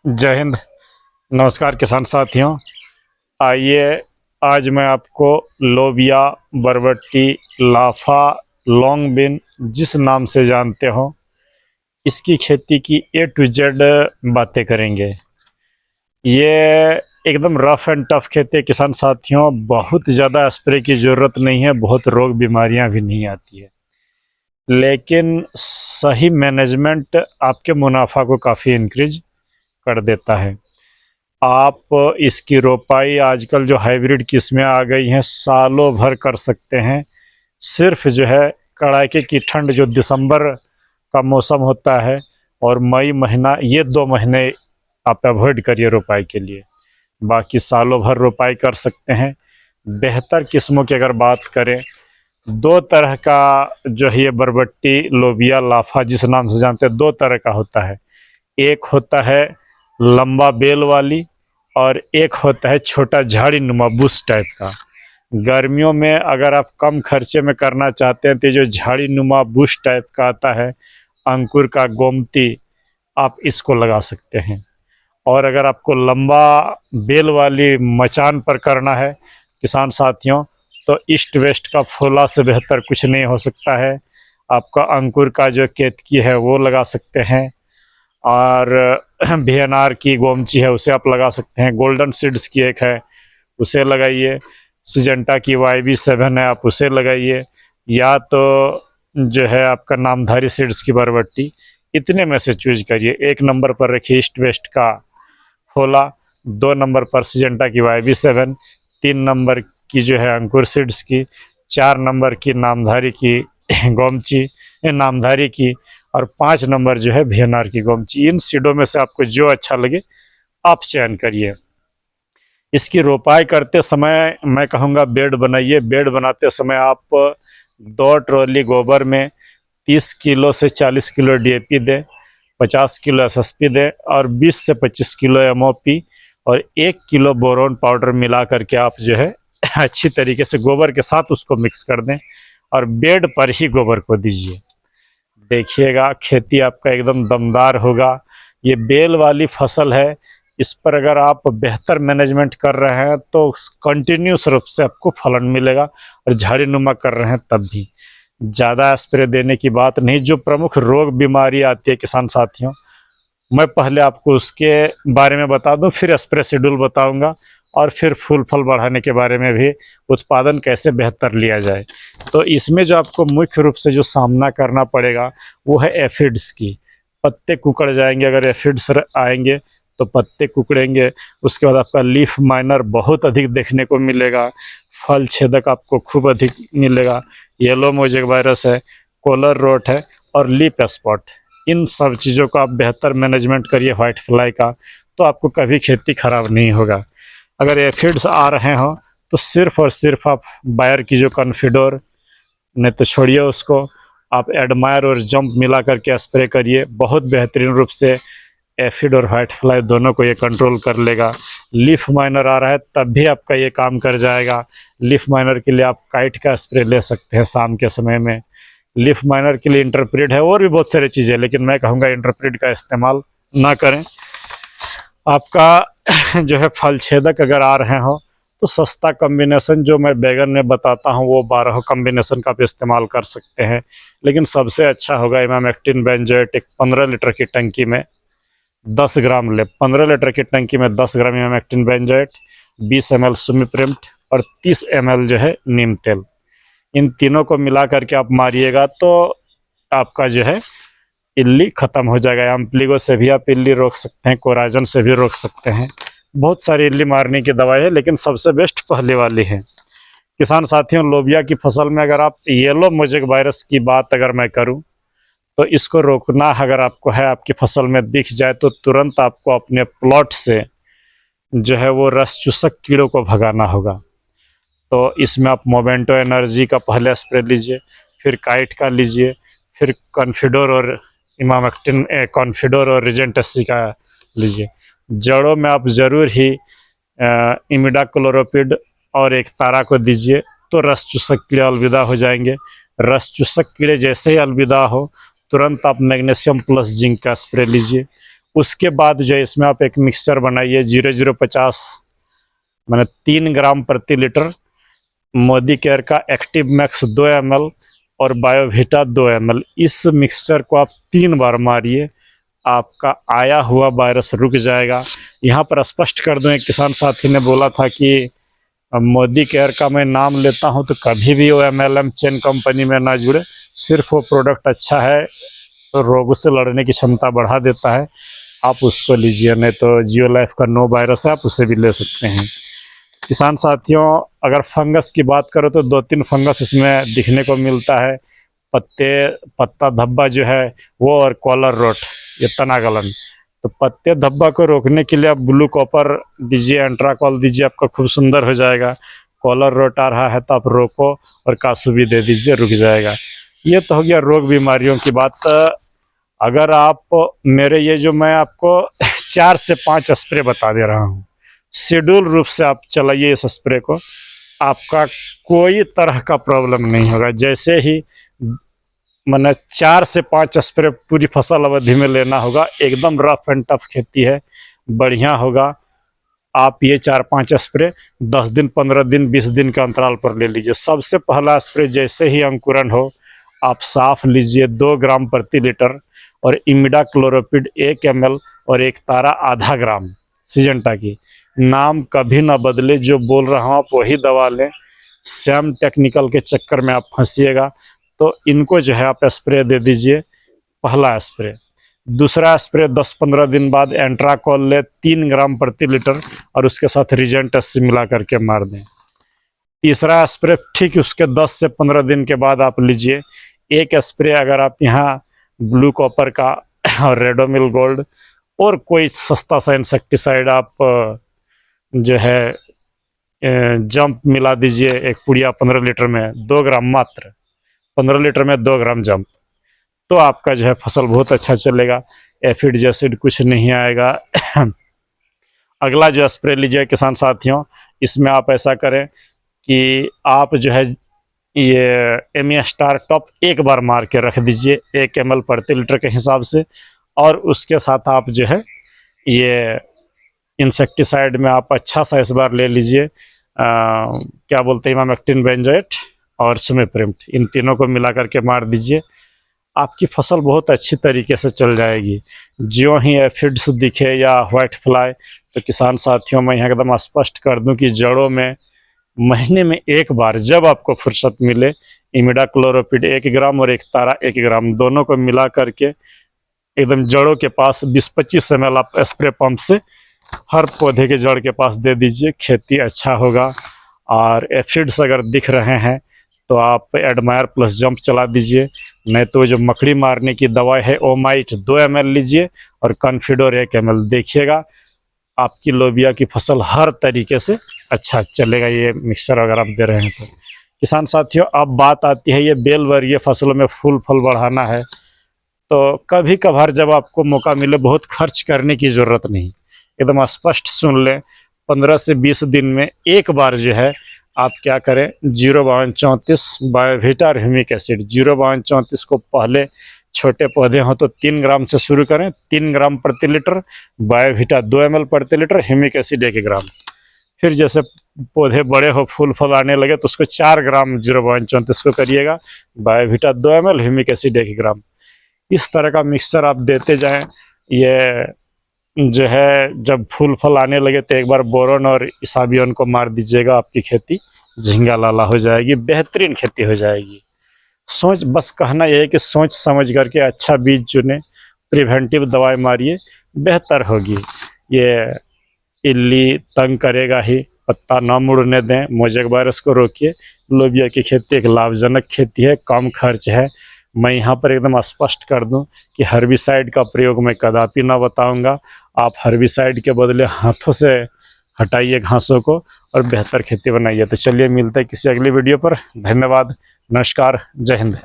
जय हिंद। नमस्कार किसान साथियों। आइए आज मैं आपको लोबिया, बरबट्टी, लाफा, लॉन्ग बीन जिस नाम से जानते हो, इसकी खेती की ए टू जेड बातें करेंगे। ये एकदम रफ एंड टफ खेती है किसान साथियों। बहुत ज़्यादा स्प्रे की ज़रूरत नहीं है, बहुत रोग बीमारियां भी नहीं आती है, लेकिन सही मैनेजमेंट आपके मुनाफा को काफ़ी इंक्रीज कर देता है। आप इसकी रोपाई आजकल जो हाइब्रिड किस्में आ गई हैं सालों भर कर सकते हैं। सिर्फ जो है कड़ाके की ठंड जो दिसंबर का मौसम होता है और मई महीना, ये 2 महीने आप अवॉइड करिए रोपाई के लिए, बाकी सालों भर रोपाई कर सकते हैं। बेहतर किस्मों की अगर बात करें, 2 तरह का जो है ये बरबट्टी, लोबिया, लाफा जिस नाम से जानते हैं, 2 तरह का होता है। एक होता है लंबा बेल वाली और एक होता है छोटा झाड़ी नुमा बुश टाइप का। गर्मियों में अगर आप कम खर्चे में करना चाहते हैं तो जो झाड़ी नुमा बुश टाइप का आता है, अंकुर का गोमती, आप इसको लगा सकते हैं। और अगर आपको लंबा बेल वाली मचान पर करना है किसान साथियों, तो ईस्ट वेस्ट का फूला से बेहतर कुछ नहीं हो सकता है। आपका अंकुर का जो केतकी है वो लगा सकते हैं, और VNR की गोमची है उसे आप लगा सकते हैं। गोल्डन सीड्स की एक है उसे लगाइए, सिजेंटा की YB7 है आप उसे लगाइए, या तो जो है आपका नामधारी सीड्स की बरबट्टी। इतने में से चूज करिए। 1 नंबर पर रखिए ईस्ट वेस्ट का फोला, 2 नंबर पर सिजेंटा की YB7, 3 नंबर की जो है अंकुर सीड्स की, 4 नंबर की नामधारी की गोमची, नामधारी की, और 5 नंबर जो है VNR की गोमची। इन सीडों में से आपको जो अच्छा लगे आप चयन करिए। इसकी रोपाई करते समय मैं कहूँगा बेड बनाइए। बेड बनाते समय आप 2 ट्रॉली गोबर में 30 किलो से 40 किलो DAP दें, 50 किलो SSP दें और 20 से 25 किलो MOP और 1 किलो बोरोन पाउडर मिला करके आप जो है अच्छी तरीके से गोबर के साथ उसको मिक्स कर दें और बेड पर ही गोबर को दीजिए। देखिएगा खेती आपका एकदम दमदार होगा। ये बेल वाली फसल है, इस पर अगर आप बेहतर मैनेजमेंट कर रहे हैं तो कंटिन्यूस रूप से आपको फलन मिलेगा, और झाड़ी नुमा कर रहे हैं तब भी ज़्यादा स्प्रे देने की बात नहीं। जो प्रमुख रोग बीमारी आती है किसान साथियों, मैं पहले आपको उसके बारे में बता दूं, फिर स्प्रे शेड्यूल बताऊंगा, और फिर फूल फल बढ़ाने के बारे में भी, उत्पादन कैसे बेहतर लिया जाए। तो इसमें जो आपको मुख्य रूप से जो सामना करना पड़ेगा वो है एफिड्स की। पत्ते कुकड़ जाएंगे, अगर एफिड्स आएंगे तो पत्ते कुकड़ेंगे। उसके बाद आपका लीफ माइनर बहुत अधिक देखने को मिलेगा, फल छेदक आपको खूब अधिक मिलेगा, येलो मोजेक वायरस है, कॉलर रोट है और लीफ स्पॉट। इन सब चीज़ों का आप बेहतर मैनेजमेंट करिए व्हाइट फ्लाई का, तो आपको कभी खेती खराब नहीं होगा। अगर एफिड्स आ रहे हो तो सिर्फ और सिर्फ आप बायर की जो कॉन्फिडोर, नहीं तो छोड़िए उसको, आप एडमायर और जंप मिला करके स्प्रे करिए। बहुत बेहतरीन रूप से एफिड और व्हाइट फ्लाई दोनों को ये कंट्रोल कर लेगा। लीफ माइनर आ रहा है तब भी आपका ये काम कर जाएगा। लीफ माइनर के लिए आप काइट का स्प्रे ले सकते हैं शाम के समय में। लीफ माइनर के लिए इंटरप्रीड है, और भी बहुत सारी चीज़ें, लेकिन मैं कहूँगा इंटरप्रीड का इस्तेमाल ना करें। आपका जो है फल छेदक अगर आ रहे हो तो सस्ता कॉम्बिनेशन जो मैं बैगन में बताता हूँ वो 12 कॉम्बिनेशन का आप इस्तेमाल कर सकते हैं, लेकिन सबसे अच्छा होगा इमामेक्टिन बेंजोएट। एक 15 लीटर की टंकी में 10 ग्राम ले, 15 लीटर की टंकी में 10 ग्राम इमामेक्टिन बेंजोएट, 20 ml सुमिप्रिम्ट और 30 ml जो है नीम तेल। इन तीनों को मिला करके आप मारिएगा तो आपका जो है इल्ली खत्म हो जाएगा। एम्प्लीगो से भी आप इल्ली रोक सकते हैं, कोराजन से भी रोक सकते हैं। बहुत सारी इल्ली मारने की दवाई है, लेकिन सबसे बेस्ट पहले वाली है। किसान साथियों, लोबिया की फसल में अगर आप येलो मोजेक वायरस की बात अगर मैं करूं, तो इसको रोकना अगर आपको है, आपकी फसल में दिख जाए तो तुरंत आपको अपने प्लॉट से जो है वो रस चूसक कीड़ों को भगाना होगा। तो इसमें आप मोमेंटो एनर्जी का पहले स्प्रे लीजिए, फिर काइट का लीजिए, फिर कॉन्फिडोर और इमामेक्टिन, कॉन्फिडोर और रिजेंटेसी का लीजिए। जड़ों में आप ज़रूर ही इमिडाक्लोरोपिड और एक तारा को दीजिए, तो रस चूसक कीड़े अलविदा हो जाएंगे। रस चूसक कीड़े जैसे ही अलविदा हो, तुरंत आप मैग्नीशियम प्लस जिंक का स्प्रे लीजिए। उसके बाद जो है इसमें आप एक मिक्सचर बनाइए 0050 मैंने 3 ग्राम प्रति लीटर, मोदी केयर का एक्टिव मैक्स 2 ml और बायोवीटा 2 ml। इस मिक्सचर को आप 3 बार मारिए, आपका आया हुआ वायरस रुक जाएगा। यहाँ पर स्पष्ट कर दूं, एक किसान साथी ने बोला था कि मोदी केयर का मैं नाम लेता हूं तो कभी भी वो MLM चेन कंपनी में ना जुड़े। सिर्फ वो प्रोडक्ट अच्छा है, रोगों से लड़ने की क्षमता बढ़ा देता है, आप उसको लीजिए। नहीं तो जियो लाइफ का नो वायरस है, आप उसे भी ले सकते हैं। किसान साथियों, अगर फंगस की बात करो तो 2-3 फंगस इसमें दिखने को मिलता है। पत्ता धब्बा जो है वो, और कॉलर रोट, ये तना गलन। तो पत्ते धब्बा को रोकने के लिए आप ब्लू कॉपर दीजिए, एंट्राकॉल दीजिए, आपका खूब सुंदर हो जाएगा। कॉलर रोट आ रहा है तो आप रोको और कासू भी दे दीजिए, रुक जाएगा। ये तो हो गया रोग बीमारियों की बात। अगर आप मेरे ये जो मैं आपको 4 से 5 स्प्रे बता दे रहा हूँ, शेड्यूल रूप से आप चलाइए इस स्प्रे को, आपका कोई तरह का प्रॉब्लम नहीं होगा। जैसे ही मैंने 4 से 5 स्प्रे पूरी फसल अवधि में लेना होगा, एकदम रफ एंड टफ खेती है, बढ़िया होगा। आप ये 4-5 स्प्रे 10 दिन, 15 दिन, 20 दिन के अंतराल पर ले लीजिए। सबसे पहला स्प्रे जैसे ही अंकुरण हो, आप साफ लीजिए 2 ग्राम प्रति लीटर, और इमिडाक्लोरोपिड 1 ml और एक तारा आधा ग्राम सिजेंटा की। नाम कभी ना बदले, जो बोल रहा हूँ आप वही दवा लें। सैम टेक्निकल के चक्कर में आप फंसिएगा तो इनको जो है आप स्प्रे दे दीजिए, पहला स्प्रे। दूसरा स्प्रे 10-15 दिन बाद एंट्राकॉल ले 3 ग्राम प्रति लीटर और उसके साथ रीजेंट 80 मिला करके मार दें। तीसरा स्प्रे ठीक उसके 10 से 15 दिन के बाद आप लीजिए। एक स्प्रे अगर आप यहाँ ब्लू कॉपर का और रेडोमिल गोल्ड और कोई सस्ता सा इंसेक्टिसाइड आप जो है जंप मिला दीजिए, एक पुड़िया 15 लीटर में 2 ग्राम, मात्र 15 लीटर में 2 ग्राम जंप, तो आपका जो है फसल बहुत अच्छा चलेगा। एफिड जैसिड कुछ नहीं आएगा। अगला जो स्प्रे लीजिए किसान साथियों, इसमें आप ऐसा करें कि आप जो है ये एमिया स्टार टॉप 1 बार मार के रख दीजिए 1 ml प्रति लीटर के हिसाब से, और उसके साथ आप जो है ये इंसेक्टिसाइड में आप अच्छा सा इस बार ले लीजिए, क्या बोलते हैं, इमामेक्टिन बेंजोएट और सुमेप्रिम्ट, इन तीनों को मिला करके मार दीजिए। आपकी फसल बहुत अच्छी तरीके से चल जाएगी। ज्यों ही एफिड्स दिखे या व्हाइट फ्लाई, तो किसान साथियों मैं यहाँ एकदम स्पष्ट कर दूं कि जड़ों में महीने में 1 बार जब आपको फुर्सत मिले, इमिडाक्लोरोपिड 1 ग्राम और एक तारा 1 ग्राम दोनों को मिला करके एकदम जड़ों के पास 20-25 ml आप स्प्रे पंप से हर पौधे के जड़ के पास दे दीजिए, खेती अच्छा होगा। और एफिड्स अगर दिख रहे हैं तो आप एडमायर प्लस जंप चला दीजिए, नहीं तो जो मकड़ी मारने की दवाई है ओमाइट 2 ml लीजिए और कॉन्फिडोर 1 ml। देखिएगा आपकी लोबिया की फसल हर तरीके से अच्छा चलेगा, ये मिक्सचर अगर आप दे रहे हैं तो। किसान साथियों, अब बात आती है ये बेल वर्गीय फसलों में फूल फल बढ़ाना है, तो कभी कभार जब आपको मौका मिले, बहुत खर्च करने की ज़रूरत नहीं, एकदम स्पष्ट सुन लें। 15 से 20 दिन में 1 बार जो है आप क्या करें, 05234 बायोवीटा और ह्यूमिक एसिड, 05234 को पहले छोटे पौधे हों तो 3 ग्राम से शुरू करें, 3 ग्राम प्रति लीटर, बायोवीटा 2 ml प्रति लीटर, ह्यूमिक एसिड 1 ग्राम। फिर जैसे पौधे बड़े हो, फूल फल आने लगे तो उसको 4 ग्राम 05234 को करिएगा, बायोवीटा 2 ml, ह्यूमिक एसिड 1 ग्राम। इस तरह का मिक्सचर आप देते जाएं। ये जो है जब फूल फल आने लगे तो एक बार बोरोन और इसाबियन को मार दीजिएगा, आपकी खेती झिंगा लाला हो जाएगी, बेहतरीन खेती हो जाएगी। सोच, बस कहना यह है कि सोच समझ करके अच्छा बीज चुने, प्रिवेंटिव दवाई मारिए, बेहतर होगी। ये इल्ली तंग करेगा ही, पत्ता ना मुड़ने दें, मोजेक वायरस को रोकिए। लोबिया की खेती एक लाभजनक खेती है, कम खर्च है। मैं यहाँ पर एकदम स्पष्ट कर दूं कि हर्बिसाइड का प्रयोग मैं कदापि ना बताऊंगा। आप हर्बिसाइड के बदले हाथों से हटाइए घासों को और बेहतर खेती बनाइए। तो चलिए मिलते हैं किसी अगली वीडियो पर। धन्यवाद, नमस्कार, जय हिंद।